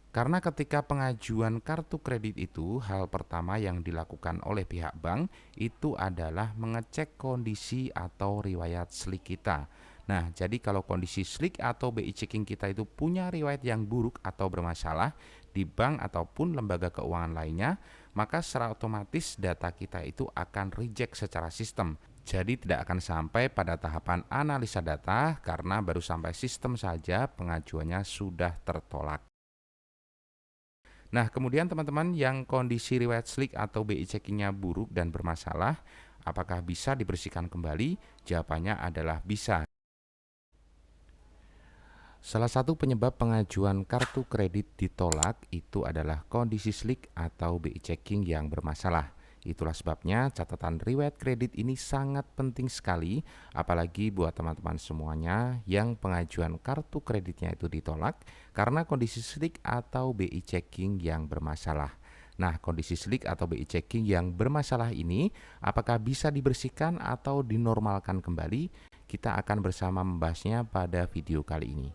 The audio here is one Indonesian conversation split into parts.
Karena ketika pengajuan kartu kredit itu, hal pertama yang dilakukan oleh pihak bank itu adalah mengecek kondisi atau riwayat slik kita. Nah, jadi kalau kondisi slik atau BI checking kita itu punya riwayat yang buruk atau bermasalah di bank ataupun lembaga keuangan lainnya, maka secara otomatis data kita itu akan reject secara sistem. Jadi tidak akan sampai pada tahapan analisa data karena baru sampai sistem saja pengajuannya sudah tertolak. Nah, kemudian teman-teman yang kondisi riwayat slik atau BI checkingnya buruk dan bermasalah, apakah bisa dibersihkan kembali? Jawabannya adalah bisa. Salah satu penyebab pengajuan kartu kredit ditolak itu adalah kondisi slik atau BI checking yang bermasalah. Itulah sebabnya catatan riwayat kredit ini sangat penting sekali, apalagi buat teman-teman semuanya yang pengajuan kartu kreditnya itu ditolak karena kondisi slik atau BI checking yang bermasalah. Nah, kondisi slik atau BI checking yang bermasalah ini apakah bisa dibersihkan atau dinormalkan kembali? Kita akan bersama membahasnya pada video kali ini.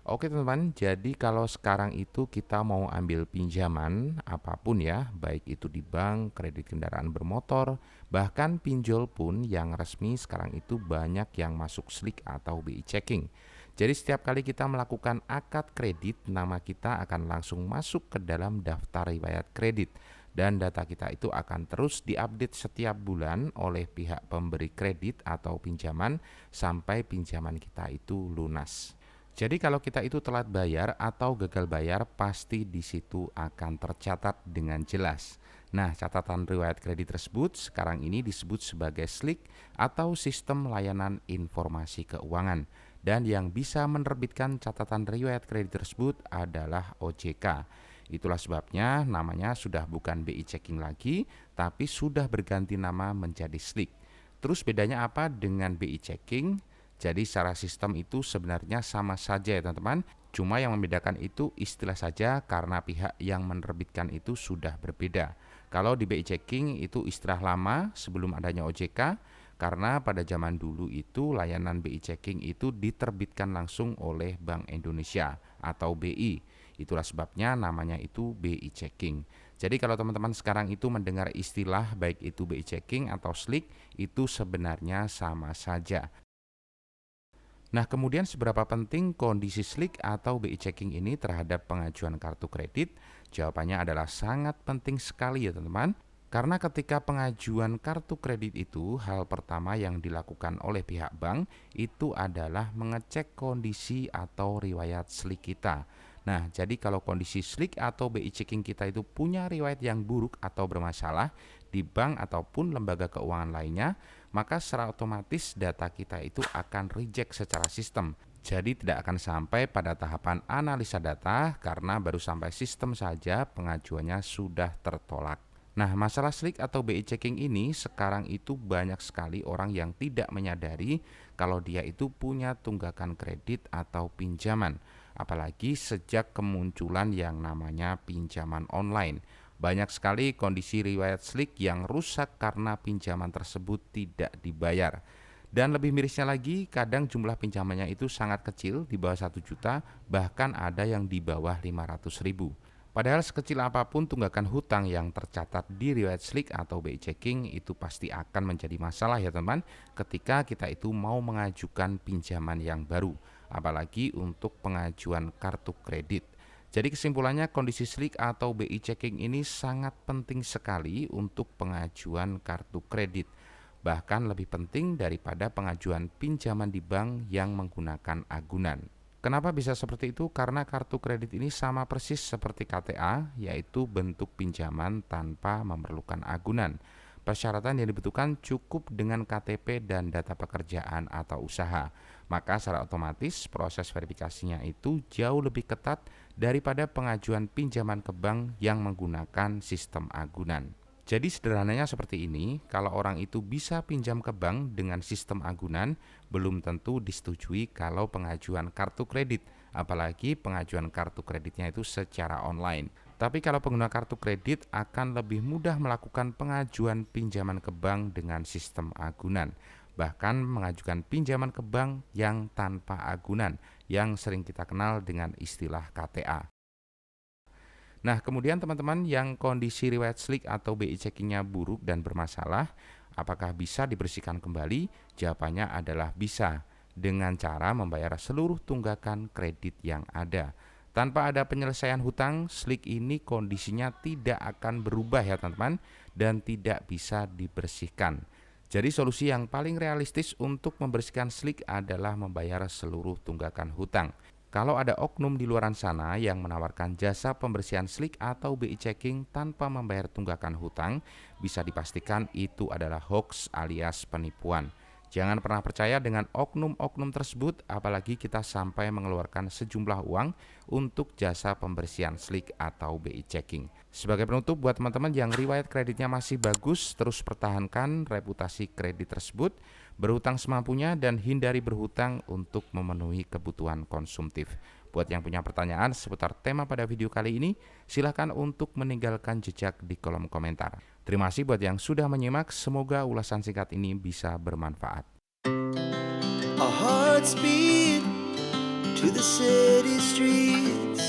Oke teman-teman, jadi kalau sekarang itu kita mau ambil pinjaman apapun ya, baik itu di bank, kredit kendaraan bermotor, bahkan pinjol pun yang resmi sekarang itu banyak yang masuk slik atau BI checking. Jadi setiap kali kita melakukan akad kredit, nama kita akan langsung masuk ke dalam daftar riwayat kredit. Dan data kita itu akan terus diupdate setiap bulan oleh pihak pemberi kredit atau pinjaman sampai pinjaman kita itu lunas. Jadi kalau kita itu telat bayar atau gagal bayar, pasti di situ akan tercatat dengan jelas. Nah, catatan riwayat kredit tersebut sekarang ini disebut sebagai SLIK atau Sistem Layanan Informasi Keuangan. Dan yang bisa menerbitkan catatan riwayat kredit tersebut adalah OJK. Itulah sebabnya namanya sudah bukan BI checking lagi, tapi sudah berganti nama menjadi SLIK. Terus bedanya apa dengan BI checking? Jadi secara sistem itu sebenarnya sama saja ya teman-teman. Cuma yang membedakan itu istilah saja karena pihak yang menerbitkan itu sudah berbeda. Kalau di BI checking itu istilah lama sebelum adanya OJK, karena pada zaman dulu itu layanan BI checking itu diterbitkan langsung oleh Bank Indonesia atau BI. Itulah sebabnya namanya itu BI checking. Jadi kalau teman-teman sekarang itu mendengar istilah baik itu BI checking atau SLIK itu sebenarnya sama saja. Nah, kemudian seberapa penting kondisi slik atau BI checking ini terhadap pengajuan kartu kredit? Jawabannya adalah sangat penting sekali ya teman-teman. Karena ketika pengajuan kartu kredit itu, hal pertama yang dilakukan oleh pihak bank itu adalah mengecek kondisi atau riwayat slik kita. Nah, jadi kalau kondisi slik atau BI checking kita itu punya riwayat yang buruk atau bermasalah di bank ataupun lembaga keuangan lainnya, maka secara otomatis data kita itu akan reject secara sistem. Jadi tidak akan sampai pada tahapan analisa data karena baru sampai sistem saja pengajuannya sudah tertolak. Nah, masalah slik atau BI checking ini sekarang itu banyak sekali orang yang tidak menyadari kalau dia itu punya tunggakan kredit atau pinjaman. Apalagi sejak kemunculan yang namanya pinjaman online. Banyak sekali kondisi riwayat slik yang rusak karena pinjaman tersebut tidak dibayar. Dan lebih mirisnya lagi, kadang jumlah pinjamannya itu sangat kecil, di bawah 1 juta, bahkan ada yang di bawah 500.000. Padahal sekecil apapun tunggakan hutang yang tercatat di riwayat slik atau BI checking itu pasti akan menjadi masalah ya teman ketika kita itu mau mengajukan pinjaman yang baru, apalagi untuk pengajuan kartu kredit. Jadi kesimpulannya kondisi slik atau BI checking ini sangat penting sekali untuk pengajuan kartu kredit. Bahkan lebih penting daripada pengajuan pinjaman di bank yang menggunakan agunan. Kenapa bisa seperti itu? Karena kartu kredit ini sama persis seperti KTA, yaitu bentuk pinjaman tanpa memerlukan agunan. Persyaratan yang dibutuhkan cukup dengan KTP dan data pekerjaan atau usaha. Maka secara otomatis proses verifikasinya itu jauh lebih ketat daripada pengajuan pinjaman ke bank yang menggunakan sistem agunan. Jadi sederhananya seperti ini, kalau orang itu bisa pinjam ke bank dengan sistem agunan, belum tentu disetujui kalau pengajuan kartu kredit, apalagi pengajuan kartu kreditnya itu secara online. Tapi kalau pengguna kartu kredit akan lebih mudah melakukan pengajuan pinjaman ke bank dengan sistem agunan. bahkan mengajukan pinjaman ke bank yang tanpa agunan, yang sering kita kenal dengan istilah KTA. Nah, kemudian teman-teman yang kondisi riwayat SLIK atau BI checkingnya buruk dan bermasalah, apakah bisa dibersihkan kembali? Jawabannya adalah bisa, dengan cara membayar seluruh tunggakan kredit yang ada. Tanpa ada penyelesaian hutang, SLIK ini kondisinya tidak akan berubah ya teman-teman, dan tidak bisa dibersihkan. Jadi solusi yang paling realistis untuk membersihkan SLIK adalah membayar seluruh tunggakan hutang. Kalau ada oknum di luaran sana yang menawarkan jasa pembersihan SLIK atau BI checking tanpa membayar tunggakan hutang, bisa dipastikan itu adalah hoax alias penipuan. Jangan pernah percaya dengan oknum-oknum tersebut, apalagi kita sampai mengeluarkan sejumlah uang untuk jasa pembersihan SLIK atau BI checking. Sebagai penutup, buat teman-teman yang riwayat kreditnya masih bagus, terus pertahankan reputasi kredit tersebut, berhutang semampunya dan hindari berhutang untuk memenuhi kebutuhan konsumtif. Buat yang punya pertanyaan seputar tema pada video kali ini, silakan untuk meninggalkan jejak di kolom komentar. Terima kasih buat yang sudah menyimak, semoga ulasan singkat ini bisa bermanfaat. Our hearts beat to the city streets.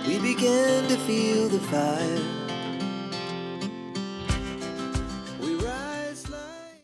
We began to feel the fire.